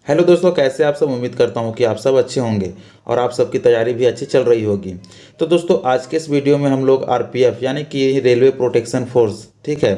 Hello दोस्तों, कैसे आप सब। उम्मीद करता हूँ कि आप सब अच्छे होंगे और आप सबकी तैयारी भी अच्छी चल रही होगी। तो दोस्तों, आज के इस वीडियो में हम लोग आरपीएफ यानी कि रेलवे प्रोटेक्शन फोर्स, ठीक है,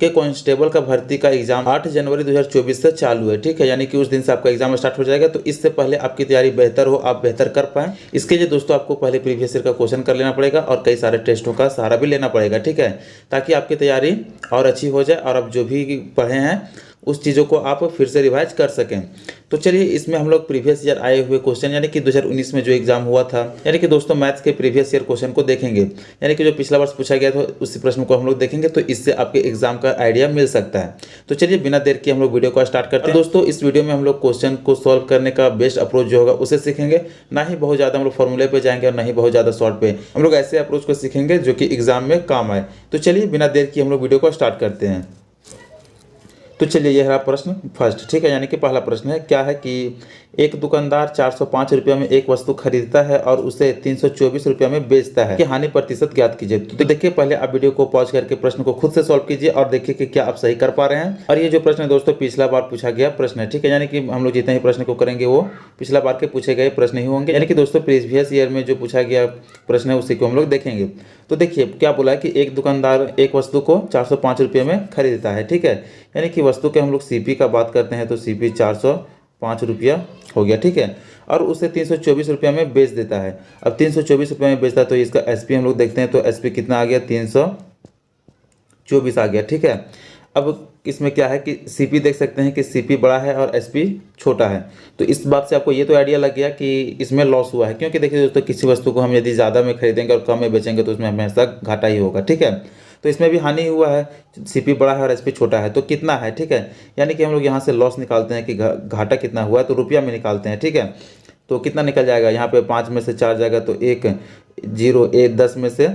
के कांस्टेबल का भर्ती का एग्जाम 8 जनवरी 2024 से चालू है। ठीक है, यानी कि उस दिन से आपका एग्जाम स्टार्ट हो जाएगा। तो इससे पहले आपकी तैयारी बेहतर हो, आप बेहतर कर पाएँ, इसके लिए दोस्तों आपको पहले प्रीवियस ईयर का क्वेश्चन कर लेना पड़ेगा और कई सारे टेस्टों का सहारा भी लेना पड़ेगा। ठीक है, ताकि आपकी तैयारी और अच्छी हो जाए और आप जो भी पढ़े हैं उस चीज़ों को आप फिर से रिवाइज कर सकें। तो चलिए, इसमें हम लोग प्रीवियस ईयर आए हुए क्वेश्चन यानी कि 2019 में जो एग्जाम हुआ था, यानी कि दोस्तों मैथ्स के प्रीवियस ईयर क्वेश्चन को देखेंगे, यानी कि जो पिछला वर्ष पूछा गया था उसी प्रश्न को हम लोग देखेंगे। तो इससे आपके एग्जाम का आइडिया मिल सकता है। तो चलिए, बिना देर के हम लोग वीडियो को स्टार्ट करते हैं। दोस्तों, इस वीडियो में हम लोग क्वेश्चन को सॉल्व करने का बेस्ट अप्रोच जो होगा उसे सीखेंगे। ना ही बहुत ज़्यादा हम लोग फॉर्मूले पे जाएंगे और ना ही बहुत ज़्यादा शॉर्ट पे, हम लोग ऐसे अप्रोच को सीखेंगे जो कि एग्जाम में काम आए। तो चलिए, बिना देर की हम लोग वीडियो को स्टार्ट करते हैं। तो चलिए, यह रहा प्रश्न फर्स्ट। ठीक है, यानी कि पहला प्रश्न है, क्या है कि एक दुकानदार 405 रुपये में एक वस्तु खरीदता है और उसे 324 रुपये में बेचता है कि हानि प्रतिशत ज्ञात कीजिए। तो देखिए, पहले आप वीडियो को पॉज करके प्रश्न को खुद से सॉल्व कीजिए और देखिए कि क्या आप सही कर पा रहे हैं। और ये जो प्रश्न है दोस्तों, पिछला बार पूछा गया प्रश्न है। ठीक है, यानी कि हम लोग जितने ही प्रश्न को करेंगे वो पिछला बार के पूछे गए प्रश्न ही होंगे। यानी कि दोस्तों, प्रीवियस ईयर में जो पूछा गया प्रश्न है उसी को हम लोग देखेंगे। तो देखिए क्या बोला है कि एक दुकानदार एक वस्तु को 405 रुपये में खरीदता है। ठीक है, यानी कि वस्तु के हम लोग सीपी का बात करते हैं तो सीपी 405 रुपया हो गया। ठीक है, और उसे 324 रुपये में बेच देता है। अब 324 रुपये में बेचता है तो इसका एसपी हम लोग देखते हैं। तो एसपी कितना आ गया, 324 आ गया। ठीक है, अब इसमें क्या है कि सीपी देख सकते हैं कि सीपी बड़ा है और एसपी छोटा है। तो इस बात से आपको ये तो आइडिया लग गया कि इसमें लॉस हुआ है, क्योंकि देखिए दोस्तों, किसी वस्तु को हम यदि ज़्यादा में खरीदेंगे और कम में बेचेंगे तो उसमें हमेशा घाटा ही होगा। ठीक है, तो इसमें भी हानि हुआ है, सीपी बड़ा है और एसपी छोटा है। तो कितना है, ठीक है, यानी कि हम लोग यहाँ से लॉस निकालते हैं कि घाटा कितना हुआ है तो रुपया में निकालते हैं। ठीक है, तो कितना निकल जाएगा, यहाँ पे 5 में से 4 जाएगा तो 1 0, 10 में से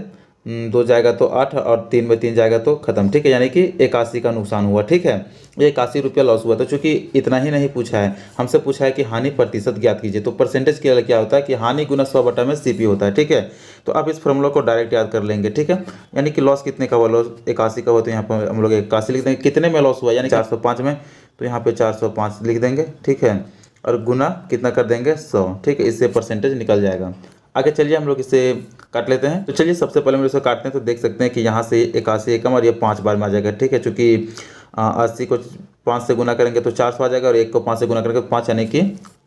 2 जाएगा तो 8 और 3 में 3 जाएगा तो खत्म। ठीक है, यानी कि 81 का नुकसान हुआ। ठीक है, ये 81 रुपया लॉस हुआ। तो चूंकि इतना ही नहीं पूछा है, हमसे पूछा है कि हानि प्रतिशत ज्ञात कीजिए। तो परसेंटेज के लिए क्या होता है कि हानि गुना 100 बटा में सीपी होता है। ठीक है, तो आप इस फॉर्मूला को डायरेक्ट याद कर लेंगे। ठीक है, यानी कि लॉस कितने का हुआ, लॉस 81 का हुआ तो यहाँ पर हम लोग 81 लिख देंगे। कितने में लॉस हुआ, यानी 405 में, तो यहाँ पे 405 लिख देंगे। ठीक है, और गुना कितना कर देंगे, 100। ठीक है, इससे परसेंटेज निकल जाएगा। आगे चलिए, हम लोग इसे काट लेते हैं। तो चलिए, सबसे पहले हम इसे काटते हैं। तो देख सकते हैं कि यहाँ से 81 एकम और ये 5 बार में आ जाएगा। ठीक है, चूँकि 80 को 5 से गुना करेंगे तो 400 आ जाएगा और 1 को 5 से गुना करेंगे तो 5, यानी कि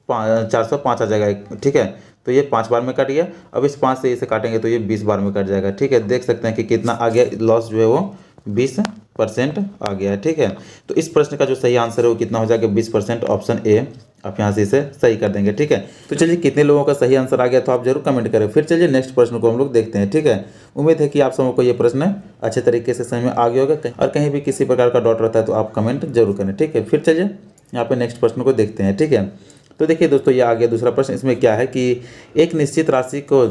405 आ जाएगा। ठीक है, तो ये 5 बार में कट गया। अब इस 5 से इसे काटेंगे तो ये 20 बार में कट जाएगा। ठीक है, देख सकते हैं कि कितना आ गया, लॉस जो है वो 20% आ गया है। ठीक है, तो इस प्रश्न का जो सही आंसर है वो कितना हो जाएगा, 20%, ऑप्शन ए। आप यहाँ से इसे सही कर देंगे। ठीक है, तो चलिए, कितने लोगों का सही आंसर आ गया तो आप जरूर कमेंट करें। फिर चलिए नेक्स्ट प्रश्न को हम लोग देखते हैं। ठीक है, उम्मीद है कि आप सबको ये प्रश्न अच्छे तरीके से समझ में आ गया होगा और कहीं भी किसी प्रकार का डाउट रहता है तो आप कमेंट जरूर करें। ठीक है, फिर चलिए यहाँ पे नेक्स्ट प्रश्न को देखते हैं। ठीक है, तो देखिए दोस्तों, ये आ गया दूसरा प्रश्न। इसमें क्या है कि एक निश्चित राशि को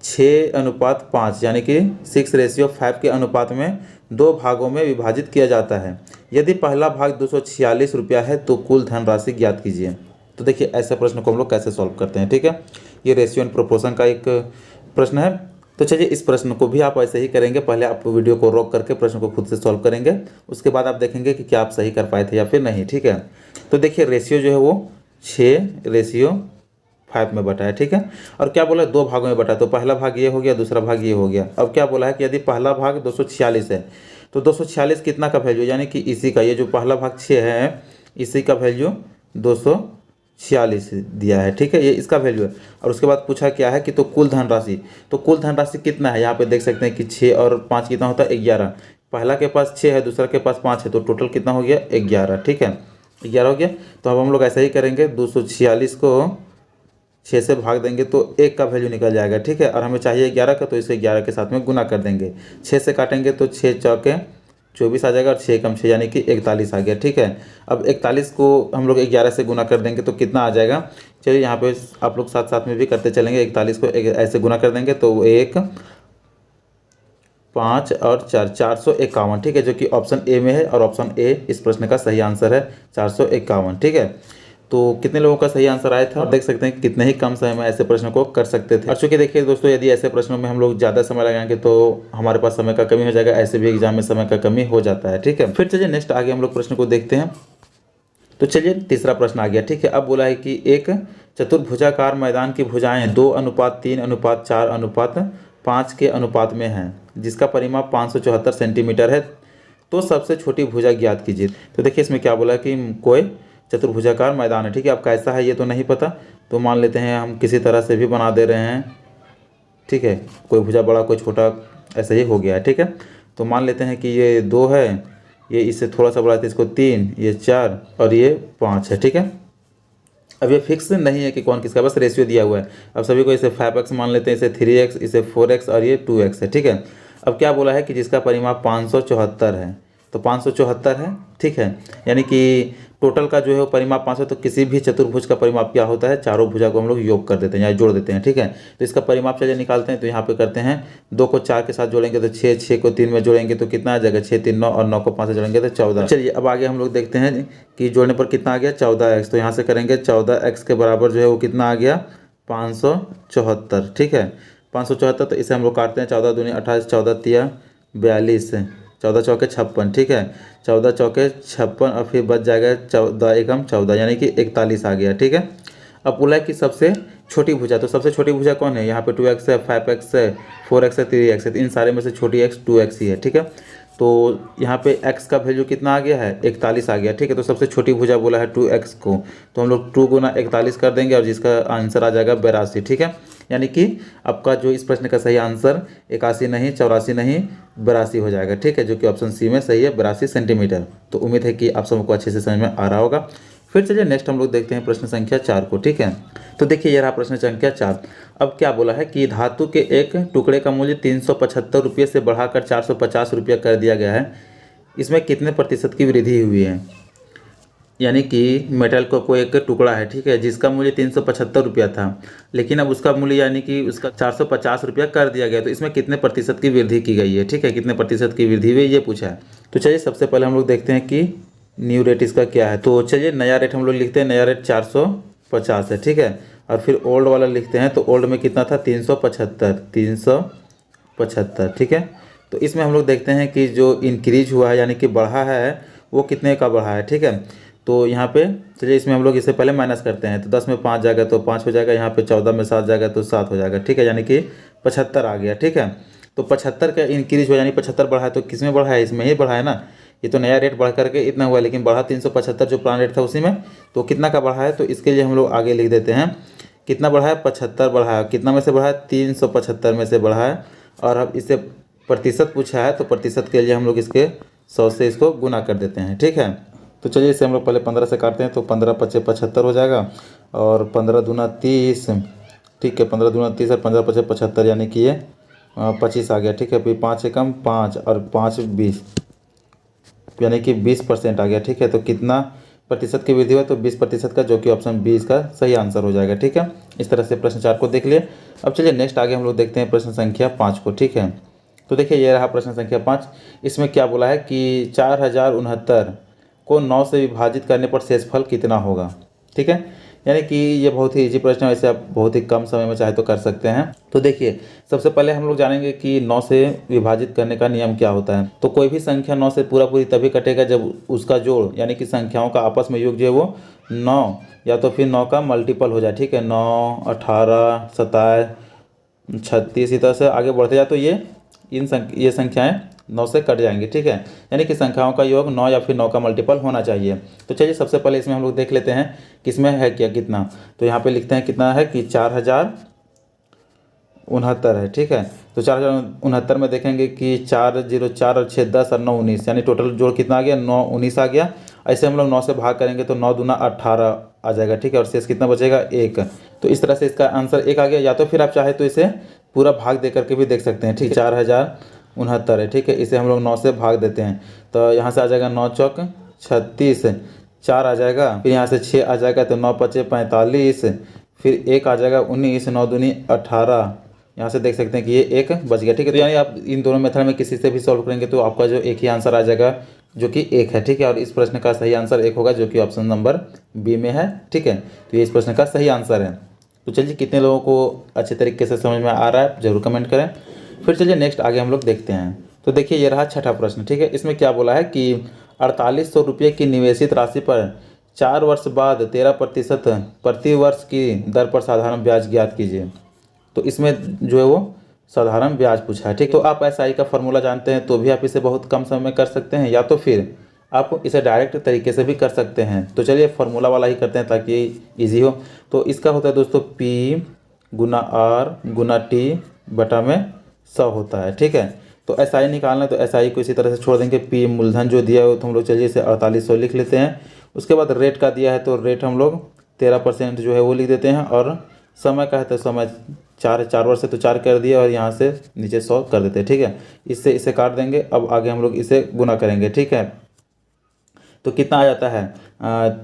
6:5 यानी कि 6:5 के अनुपात में 2 भागों में विभाजित किया जाता है। यदि पहला भाग 246 रुपया है तो कुल धनराशि ज्ञात कीजिए। तो देखिए, ऐसे प्रश्न को हम लोग कैसे सॉल्व करते हैं। ठीक है, ये रेशियो एंड प्रोपोर्शन का एक प्रश्न है। तो चलिए, इस प्रश्न को भी आप ऐसे ही करेंगे। पहले आप वीडियो को रोक करके प्रश्न को खुद से सॉल्व करेंगे, उसके बाद आप देखेंगे कि क्या आप सही कर पाए थे या फिर नहीं। ठीक है, तो देखिए, रेशियो जो है वो 6:5 में बटा है। ठीक है, और क्या बोला है, 2 भागों में बटा। तो पहला भाग ये हो गया, दूसरा भाग ये हो गया। अब क्या बोला है कि यदि पहला भाग 246 है तो 246 कितना का वैल्यू, यानी कि इसी का, ये जो पहला भाग 6 है इसी का वैल्यू 246 दिया है। ठीक है, ये इसका वैल्यू है। और उसके बाद पूछा क्या है कि तो कुल धनराशि, तो कुल धनराशि कितना है, यहाँ पे देख सकते हैं कि 6 और 5 कितना होता है, 11। पहला के पास 6 है, दूसरा के पास 5 है, तो टोटल कितना हो गया, 11। ठीक है, 11 हो गया। तो अब हम लोग ऐसा ही करेंगे, 246 को 6 से भाग देंगे तो 1 का वैल्यू निकल जाएगा। ठीक है, और हमें चाहिए 11 का, तो इसे 11 के साथ में गुना कर देंगे। 6 से काटेंगे तो 6 चौके 24 आ जाएगा और 6 कम 6 यानी कि 41 आ गया। ठीक है, अब 41 को हम लोग 11 से गुना कर देंगे तो कितना आ जाएगा, चलिए यहाँ पे आप लोग साथ साथ में भी करते चलेंगे। 41 को ऐसे गुना कर देंगे तो 1 5 और 4, 451। ठीक है, जो कि ऑप्शन ए में है और ऑप्शन ए इस प्रश्न का सही आंसर है, 451। ठीक है, तो कितने लोगों का सही आंसर आया था, और देख सकते हैं कि कितने ही कम समय में ऐसे प्रश्नों को कर सकते थे। और चूंकि देखिए दोस्तों, यदि ऐसे प्रश्नों में हम लोग ज़्यादा समय लगाएंगे तो हमारे पास समय का कमी हो जाएगा। ऐसे भी एग्जाम में समय का कमी हो जाता है। ठीक है, फिर चलिए नेक्स्ट आगे हम लोग प्रश्न को देखते हैं। तो चलिए तीसरा प्रश्न आ गया, ठीक है। अब बोला है कि एक चतुर्भुजाकार मैदान की भुजाएं 2:3:4:5 के अनुपात में हैं, जिसका परिमाप 574 सेंटीमीटर है, तो सबसे छोटी भुजा ज्ञात कीजिए। तो देखिए इसमें क्या बोला कि कोई चतुर्भुजाकार मैदान है, ठीक है। अब कैसा है ये तो नहीं पता, तो मान लेते हैं हम किसी तरह से भी बना दे रहे हैं, ठीक है। कोई भुजा बड़ा कोई छोटा ऐसा ही हो गया है, ठीक है। तो मान लेते हैं कि ये 2 है, ये इससे थोड़ा सा बड़ा है तो इसको 3, ये 4 और ये 5 है, ठीक है। अब ये फिक्स नहीं है कि कौन किसका, बस रेशियो दिया हुआ है। अब सभी को इसे 5x मान लेते हैं, इसे 3x, इसे 4x और ये 2x है, ठीक है। अब क्या बोला है कि जिसका परिमाप 574 है, तो 574 है, ठीक है। यानी कि टोटल का जो है वो परिमाप 500, तो किसी भी चतुर्भुज का परिमाप क्या होता है, चारों भुजा को हम लोग योग कर देते हैं या जोड़ देते हैं, ठीक है। तो इसका परिमाप चलिए निकालते हैं। तो यहाँ पे करते हैं 2 को 4 के साथ जोड़ेंगे तो 6, 6 को 3 में जोड़ेंगे तो कितना आ जाएगा, 6 3 9 और 9 को 5 से जोड़ेंगे तो 14। चलिए अब आगे हम लोग देखते हैं कि जोड़ने पर कितना आ गया, 14x। तो यहाँ से करेंगे 14x के बराबर जो है वो कितना आ गया, 574, ठीक है। 574, तो इसे हम लोग काटते हैं, 14 दूनी 28, 14 तिया 42, 14 चौके 56, ठीक है। 14 चौके 56 और फिर बच जाएगा 14 एकम 14, यानी कि 41 आ गया, ठीक है। अब बोला है कि सबसे छोटी भुजा, तो सबसे छोटी भुजा कौन है, यहाँ पे 2x है, 5x है, 4x है, 3x है, तो इन सारे में से छोटी x 2x ही है, ठीक है। तो यहाँ पे x का वैल्यू कितना आ गया है, 41 आ गया, ठीक है। तो सबसे छोटी भुजा बोला है 2x को, तो हम लोग 2 गुना 41 कर देंगे और जिसका आंसर आ जाएगा 82, ठीक है। यानी कि आपका जो इस प्रश्न का सही आंसर 81 नहीं, 84 नहीं, 82 हो जाएगा, ठीक है, जो कि ऑप्शन सी में सही है, 82 सेंटीमीटर। तो उम्मीद है कि आप सबको अच्छे से समझ में आ रहा होगा। फिर चलिए नेक्स्ट हम लोग देखते हैं प्रश्न संख्या 4 को, ठीक है। तो देखिए ये रहा प्रश्न संख्या 4। अब क्या बोला है कि धातु के एक टुकड़े का मूल्य 375 रुपये से बढ़ाकर 450 रुपये कर दिया गया है, इसमें कितने प्रतिशत की वृद्धि हुई है। यानी कि मेटल का कोई एक टुकड़ा है, ठीक है, जिसका मूल्य 375 रुपया था, लेकिन अब उसका मूल्य यानी कि उसका 450 रुपया कर दिया गया, तो इसमें कितने प्रतिशत की वृद्धि की गई है, ठीक है, कितने प्रतिशत की वृद्धि हुई ये पूछा है। तो चलिए सबसे पहले हम लोग देखते हैं कि न्यू रेट इसका क्या है। तो चलिए नया रेट हम लोग लिखते हैं, नया रेट 450 है, ठीक है। और फिर ओल्ड वाला लिखते हैं, तो ओल्ड में कितना था, 375, ठीक है। तो इसमें हम लोग देखते हैं कि जो इंक्रीज हुआ है यानी कि बढ़ा है वो कितने का बढ़ा है, ठीक है। तो यहाँ पे चलिए इसमें हम लोग इससे पहले माइनस करते हैं, तो 10 में 5 जाएगा तो 5 हो जाएगा, यहाँ पे 14 में 7 जाएगा तो 7 हो जाएगा, ठीक है, यानी कि 75 आ गया, ठीक है। तो 75 का इंक्रीज हुआ यानी 75 बढ़ा है, तो किस में बढ़ा है, इसमें ही बढ़ा है ना। ये तो नया रेट बढ़ करके इतना हुआ, लेकिन बढ़ा 375 जो पुराना रेट था उसी में, तो कितना का बढ़ा है, तो इसके लिए हम लोग आगे लिख देते हैं कितना बढ़ा है, 75 बढ़ा है, कितना में से बढ़ा है, 375 में से बढ़ा है। और अब इससे प्रतिशत पूछा है, तो प्रतिशत के लिए हम लोग इसके 100 से इसको गुना कर देते हैं, ठीक है। तो चलिए इसे हम लोग पहले 15 से काटते हैं, तो 15 पचे 75 हो जाएगा और 15 दूना 30, ठीक है, 15 दूना 30 और 15 पचे 75, यानी कि ये 25 आ गया, ठीक है। फिर 5 एकम 5 और 5 20, यानी कि 20% आ गया, ठीक है। तो कितना प्रतिशत की वृद्धि हुआ, तो 20% का, जो कि ऑप्शन बी इसका सही आंसर हो जाएगा, ठीक है। इस तरह से प्रश्न 4 को देख लिए। अब चलिए नेक्स्ट आगे हम लोग देखते हैं प्रश्न संख्या 5 को, ठीक है। तो देखिए ये रहा प्रश्न संख्या 5। इसमें क्या बोला है कि 4069 को 9 से विभाजित करने पर शेषफल कितना होगा, ठीक है। यानी कि ये बहुत ही इजी प्रश्न है, वैसे आप बहुत ही कम समय में चाहे तो कर सकते हैं। तो देखिए सबसे पहले हम लोग जानेंगे कि 9 से विभाजित करने का नियम क्या होता है। तो कोई भी संख्या 9 से पूरी तभी कटेगा जब उसका जोड़ यानी कि संख्याओं का आपस में योग जो है वो 9 या तो फिर 9 का मल्टीपल हो जाए, ठीक है। 9, 18, 27, 36, इसी तरह से आगे बढ़ते जाए तो ये संख्याएँ 9 से कट जाएंगे, ठीक है। यानी कि संख्याओं का योग 9 या फिर 9 का मल्टीपल होना चाहिए। तो चलिए सबसे पहले इसमें हम लोग देख लेते हैं कि इसमें है क्या कितना। तो यहाँ पे लिखते हैं कितना है कि 4069 है, ठीक है। तो 4069 में देखेंगे कि 4 0 4 और 6 10 और 9 19, यानी टोटल जोड़ कितना आ गया, 9 19 आ गया। ऐसे हम लोग 9 से भाग करेंगे तो 9 दूना 18 आ जाएगा, ठीक है। और शेष कितना बचेगा, 1। तो इस तरह से इसका आंसर 1 आ गया। या तो फिर आप चाहे तो इसे पूरा भाग दे करके भी देख सकते हैं, ठीक है। 4069 है, ठीक है। इसे हम लोग 9 से भाग देते हैं, तो यहाँ से आ जाएगा 9 चौक 36, 4 आ जाएगा, फिर यहाँ से 6 आ जाएगा, तो 9 पचे 45, फिर 1 आ जाएगा 19, 9 दूनी 18। यहाँ से देख सकते हैं कि ये 1 बच गया, ठीक है। तो यानी आप इन दोनों मेथड में किसी से भी सॉल्व करेंगे तो आपका जो एक ही आंसर आ जाएगा, जो कि 1 है, ठीक है। और इस प्रश्न का सही आंसर 1 होगा, जो कि ऑप्शन नंबर बी में है, ठीक है। तो ये इस प्रश्न का सही आंसर है। तो चलिए कितने लोगों को अच्छे तरीके से समझ में आ रहा है जरूर कमेंट करें। फिर चलिए नेक्स्ट आगे हम लोग देखते हैं। तो देखिए ये रहा छठा प्रश्न, ठीक है। इसमें क्या बोला है कि 4800 रुपये की निवेशित राशि पर 4 वर्ष बाद 13% प्रति वर्ष की दर पर साधारण ब्याज ज्ञात कीजिए। तो इसमें जो है वो साधारण ब्याज पूछा है, ठीक। तो आप एसआई का फॉर्मूला जानते हैं तो भी आप इसे बहुत कम समय में कर सकते हैं, या तो फिर आप इसे डायरेक्ट तरीके से भी कर सकते हैं। तो चलिए फॉर्मूला वाला ही करते हैं ताकि इजी हो। तो इसका होता है दोस्तों P गुना R गुना T बटा में 100 होता है, ठीक है। तो एसआई निकालना है तो एसआई को इसी तरह से छोड़ देंगे। P मूलधन जो दिया है तो हम लोग चलिए इसे 4800 लिख लेते हैं। उसके बाद रेट का दिया है तो रेट हम लोग 13% जो है वो लिख देते हैं, और समय का है तो समय 4 वर्ष से तो 4 कर दिया और यहाँ से नीचे 100 कर देते हैं, ठीक है। इससे इसे काट देंगे। अब आगे हम लोग इसे गुना करेंगे, ठीक है। तो कितना आ जाता है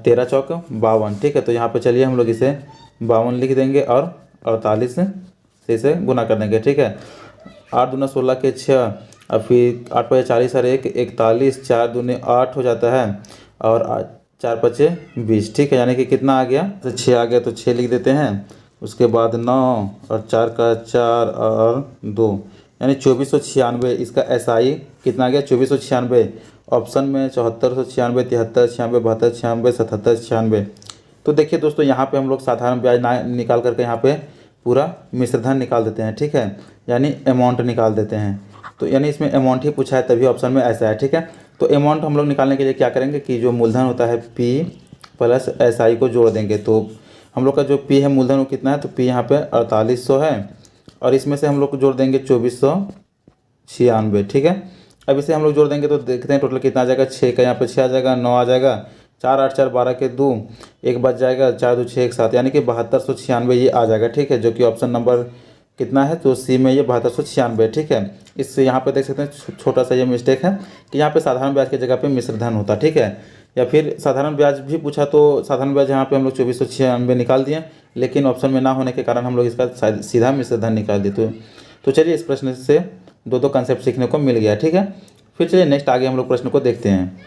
13 चौक 52, ठीक है। तो यहाँ पे चलिए हम लोग इसे 52 लिख देंगे और 48 से इसे गुना कर देंगे, ठीक है। 8 दूना 16 के 6, और फिर 8 पचे 40 और 1 41, 4 दूने 8 हो जाता है, और 4 पचे 20, ठीक है। यानी कि कितना आ गया, तो 6 आ गया तो 6 लिख देते हैं। उसके बाद 9 और 4 का 4 और 2, यानी 2496। इसका एसआई कितना आ गया 2496। ऑप्शन में 7496, 73, 96, 72, 96, 77, 96। तो देखिए दोस्तों यहाँ पे हम लोग साधारण ब्याज ना निकाल करके यहाँ पे पूरा मिश्रधन निकाल देते हैं, ठीक है, यानी अमाउंट निकाल देते हैं। तो यानी इसमें अमाउंट ही पूछा है तभी ऑप्शन में ऐसा है, ठीक है। तो अमाउंट हम लोग निकालने के लिए क्या करेंगे कि जो मूलधन होता है P प्लस एसआई को जोड़ देंगे। तो हम लोग का जो P है मूलधन वो कितना है, तो P यहाँ पे 4800 है, और इसमें से हम लोग को जोड़ देंगे 2496, ठीक है। अब इसे हम लोग जोड़ देंगे तो देखते हैं टोटल कितना आ जाएगा। 6 का यहाँ पे 6 आ जाएगा, 9 आ जाएगा, 4 8 4 12 के 2, 1 बच जाएगा, 4 2 6 1 7, यानी कि 7296 ये आ जाएगा, ठीक है। जो कि ऑप्शन नंबर कितना है तो सी में ये 7296, ठीक है। इससे यहाँ पे देख सकते हैं छोटा सा ये मिस्टेक है कि यहाँ पे साधारण ब्याज की जगह पे मिश्रधन होता, ठीक है। या फिर साधारण ब्याज भी पूछा तो साधारण ब्याज यहाँ पे हम लोग 2496 निकाल दिए, लेकिन ऑप्शन में ना होने के कारण हम लोग इसका सीधा मिश्रधन निकाल दिए। तो चलिए इस प्रश्न से दो कंसेप्ट सीखने को मिल गया, ठीक है। फिर चलिए नेक्स्ट आगे हम लोग प्रश्न को देखते हैं।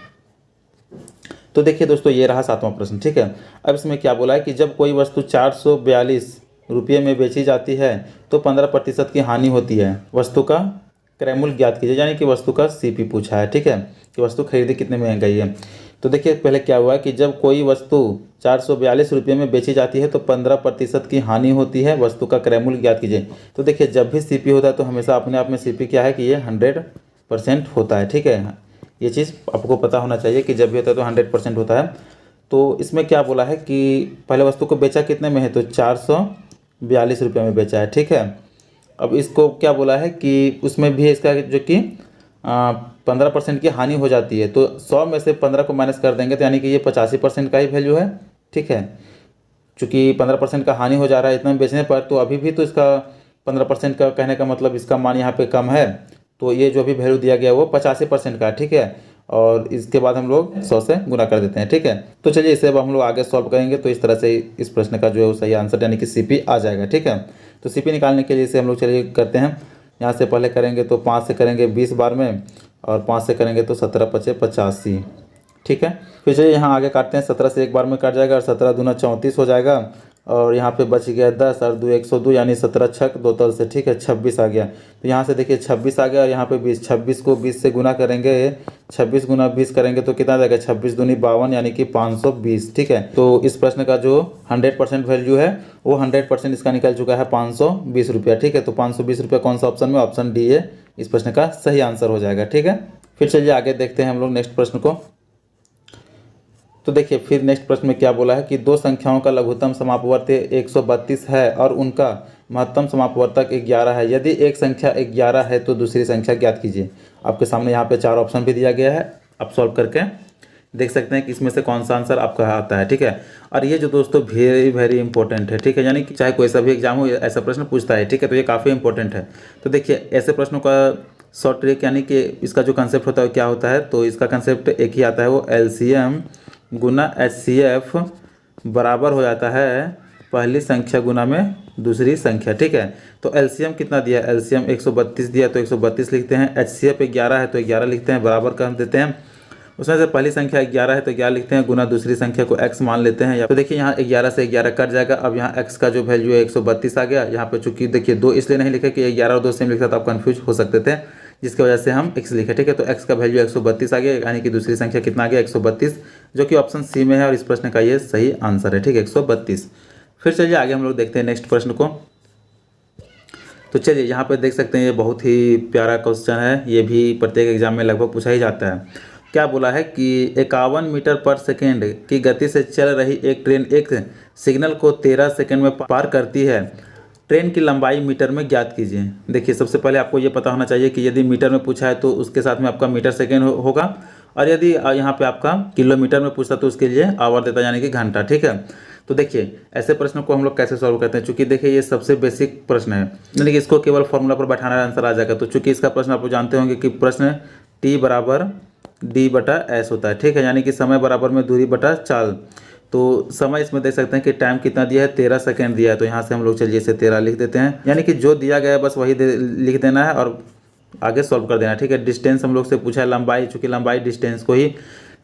तो देखिए दोस्तों ये रहा 7वां प्रश्न, ठीक है। अब इसमें क्या बोला है कि जब कोई वस्तु 442 रुपये में बेची जाती है तो 15% की हानि होती है। वस्तु का क्रय मूल्य ज्ञात कीजिए, यानी कि वस्तु का सीपी पूछा है, ठीक है, कि वस्तु खरीदी कितने में गई है। तो देखिए पहले क्या हुआ कि जब कोई वस्तु 442 रुपये में बेची जाती है तो 15% की हानि होती है। वस्तु का क्रय मूल्य ज्ञात कीजिए। तो देखिए जब भी सीपी होता है तो हमेशा अपने आप में सीपी क्या है कि ये 100% होता है, ठीक है। ये चीज़ आपको पता होना चाहिए कि जब भी होता है तो 100% होता है। तो इसमें क्या बोला है कि पहले वस्तु को बेचा कितने में है, तो 442 रुपये में बेचा है, ठीक है। अब इसको क्या बोला है कि उसमें भी इसका जो कि 15% की हानि हो जाती है। तो 100 में से 15 को माइनस कर देंगे तो यानी कि ये 85% का ही वैल्यू है, ठीक है। चूँकि 15% का हानि हो जा रहा है इतना बेचने पर, तो अभी भी तो इसका 15% का कहने का मतलब इसका मान यहाँ पे कम है। तो ये जो भी वैल्यू दिया गया वो 85% का, ठीक है। और इसके बाद हम लोग 100 से गुना कर देते हैं, ठीक है। तो चलिए इसे अब हम लोग आगे सॉल्व करेंगे। तो इस तरह से इस प्रश्न का जो है वो सही आंसर यानी कि सीपी आ जाएगा, ठीक है। तो सीपी निकालने के लिए इसे हम लोग चलिए करते हैं। यहाँ से पहले करेंगे तो 5 से करेंगे 20 बार में, और 5 से करेंगे तो 17 पचे 85, ठीक है। फिर चलिए यहाँ आगे काटते हैं। 17 से एक बार में कट जाएगा और 17 दूना 34 हो जाएगा, और यहाँ पे बच गया 10 और 2 102, यानी 17 छक 2 तल से, ठीक है, 26 आ गया। तो यहाँ से देखिए 26 आ गया और यहाँ पे 20, 26 को 20 से गुना करेंगे, 26 गुना 20 करेंगे तो कितना जाएगा 26 दूनी 52, यानी कि 520, ठीक है। तो इस प्रश्न का जो 100% वैल्यू है वो 100% इसका निकल चुका है 520 रुपया, ठीक है। तो 520 रुपया कौन सा ऑप्शन में, ऑप्शन डी है इस प्रश्न का सही आंसर हो जाएगा, ठीक है। फिर चलिए आगे देखते हैं हम लोग नेक्स्ट प्रश्न को। तो देखिए फिर नेक्स्ट प्रश्न में क्या बोला है कि दो संख्याओं का लघुत्तम समापवर्ती 132 है और उनका महत्तम समापवर्तक 11 है। यदि एक संख्या 11 है तो दूसरी संख्या ज्ञात कीजिए। आपके सामने यहाँ पे 4 ऑप्शन भी दिया गया है, आप सॉल्व करके देख सकते हैं कि इसमें से कौन सा आंसर आपका आता है, ठीक है। और ये जो दोस्तों वेरी इंपॉर्टेंट है, ठीक है, यानी कि चाहे कोई सा भी एग्जाम हो ऐसा प्रश्न पूछता है, ठीक है। तो ये काफ़ी इंपॉर्टेंट है। तो देखिए ऐसे प्रश्नों का शॉर्ट ट्रिक यानी कि इसका जो कंसेप्ट होता है क्या होता है, तो इसका कंसेप्ट एक ही आता है, वो LCM गुना HCF बराबर हो जाता है पहली संख्या गुना में दूसरी संख्या, ठीक है। तो LCM कितना दिया है, LCM 132 दिया तो 132 लिखते हैं। HCF 11 है तो 11 लिखते हैं, बराबर कर देते हैं। उसमें से पहली संख्या 11 है तो 11 लिखते हैं, गुना दूसरी संख्या को x मान लेते हैं। तो देखिए यहाँ 11 से 11 कट जाएगा। अब यहाँ x का जो वैल्यू है 132 आ गया। यहाँ पे चूंकि देखिए 2 इसलिए नहीं लिखे कि 11 और 2 सेम लिखता तो आप कन्फ्यूज हो सकते थे। जिसकी वजह से हम x लिखे, ठीक है। तो x का वैल्यू 132 आ गया, यानी कि दूसरी संख्या कितना आ गया 132, जो कि ऑप्शन सी में है और इस प्रश्न का ये सही आंसर है, ठीक है 132। फिर चलिए आगे हम लोग देखते हैं नेक्स्ट प्रश्न को। तो चलिए यहाँ पे देख सकते हैं ये बहुत ही प्यारा क्वेश्चन है, ये भी प्रत्येक एग्जाम में लगभग पूछा ही जाता है। क्या बोला है कि 51 मीटर पर सेकेंड की गति से चल रही एक ट्रेन एक सिग्नल को 13 सेकेंड में पार करती है, ट्रेन की लंबाई मीटर में ज्ञात कीजिए। देखिए सबसे पहले आपको ये पता होना चाहिए कि यदि मीटर में पूछा है तो उसके साथ में आपका मीटर सेकेंड होगा, और यदि यहाँ पे आपका किलोमीटर में पूछता तो उसके लिए आवर देता, यानी कि घंटा, ठीक है। तो देखिए ऐसे प्रश्नों को हम लोग कैसे सॉल्व करते हैं, चूंकि देखिए ये सबसे बेसिक प्रश्न है, यानी कि इसको केवल फॉर्मूला पर बैठाना आंसर आ जाएगा। तो चूंकि इसका प्रश्न आप लोग जानते होंगे कि प्रश्न t बराबर d/s होता है, ठीक है, यानी कि समय बराबर में दूरी बटा चाल। तो समय इसमें देख सकते हैं कि टाइम कितना दिया है 13 सेकेंड दिया है, तो यहाँ से हम लोग चलिए इसे 13 लिख देते हैं, यानी कि जो दिया गया है बस वही लिख देना है और आगे सॉल्व कर देना, ठीक है। डिस्टेंस हम लोग से पूछा है लंबाई, चूंकि लंबाई डिस्टेंस को ही,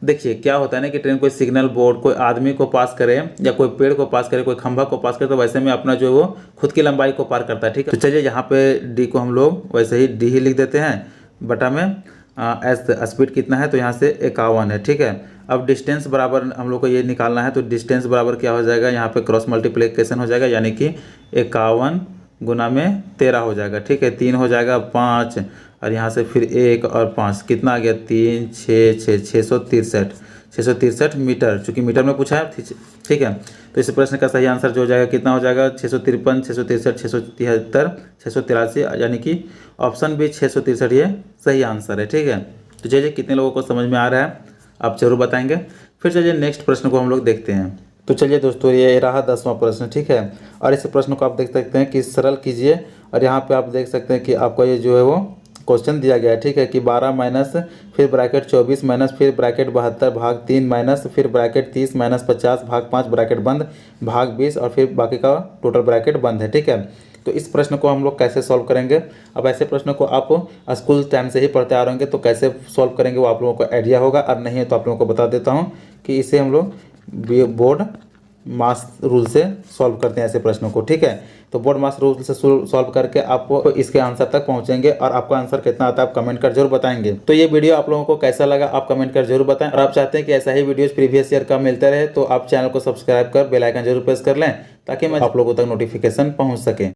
देखिए क्या होता है ना कि ट्रेन कोई सिग्नल बोर्ड कोई आदमी को पास करे या कोई पेड़ को पास करे, कोई खंभा को पास करे, तो वैसे में अपना जो है वो खुद की लंबाई को पार करता है, ठीक है। तो चलिए यहाँ पे डी को हम लोग वैसे ही डी ही लिख देते हैं, बटा में एस स्पीड कितना है, तो यहाँ से 51 है, ठीक है। अब डिस्टेंस बराबर हम लोग को ये निकालना है, तो डिस्टेंस बराबर क्या हो जाएगा, यहाँ पे क्रॉस मल्टीप्लिकेशन हो जाएगा, यानी कि 51 गुना में 13 हो जाएगा, ठीक है। 3 हो जाएगा 5 और यहाँ से फिर 1 और 5 कितना आ गया 3 6 6 663 मीटर, चूँकि मीटर में पूछा है, ठीक है। तो इस प्रश्न का सही आंसर जो हो जाएगा कितना हो जाएगा 653 663 673 683, यानी कि ऑप्शन बी 663 ये सही आंसर है, ठीक है। तो चलिए कितने लोगों को समझ में आ रहा है आप जरूर बताएंगे। फिर चलिए नेक्स्ट प्रश्न को हम लोग देखते हैं। तो चलिए दोस्तों ये रहा 10वां प्रश्न, ठीक है। और इस प्रश्न को आप देख सकते हैं कि सरल कीजिए, और यहाँ पे आप देख सकते हैं कि आपका ये जो है वो क्वेश्चन दिया गया है, ठीक है, कि 12 माइनस फिर ब्रैकेट 24 माइनस फिर ब्रैकेट 72 भाग 3 माइनस फिर ब्रैकेट 30 माइनस 50 भाग 5 ब्रैकेट बंद भाग 20 और फिर बाकी का टोटल ब्रैकेट बंद है, ठीक है। तो इस प्रश्न को हम लोग कैसे सॉल्व करेंगे, अब ऐसे प्रश्न को आप स्कूल टाइम से ही पढ़ते आ रहे होंगे, तो कैसे सॉल्व करेंगे वो आप लोगों को आइडिया होगा, और नहीं है तो आप लोगों को बता देता हूँ कि इसे हम लोग बोर्ड मास रूल से सॉल्व करते हैं ऐसे प्रश्नों को, ठीक है। तो बोर्ड मास रूल से सॉल्व करके आप इसके आंसर तक पहुंचेंगे, और आपका आंसर कितना आता है आप कमेंट कर जरूर बताएंगे। तो ये वीडियो आप लोगों को कैसा लगा आप कमेंट कर जरूर बताएं, और आप चाहते हैं कि ऐसा ही वीडियोस प्रीवियस ईयर का मिलते रहे तो आप चैनल को सब्सक्राइब कर बेल आइकन जरूर प्रेस कर लें, ताकि मैं आप लोगों तक नोटिफिकेशन पहुँच सके।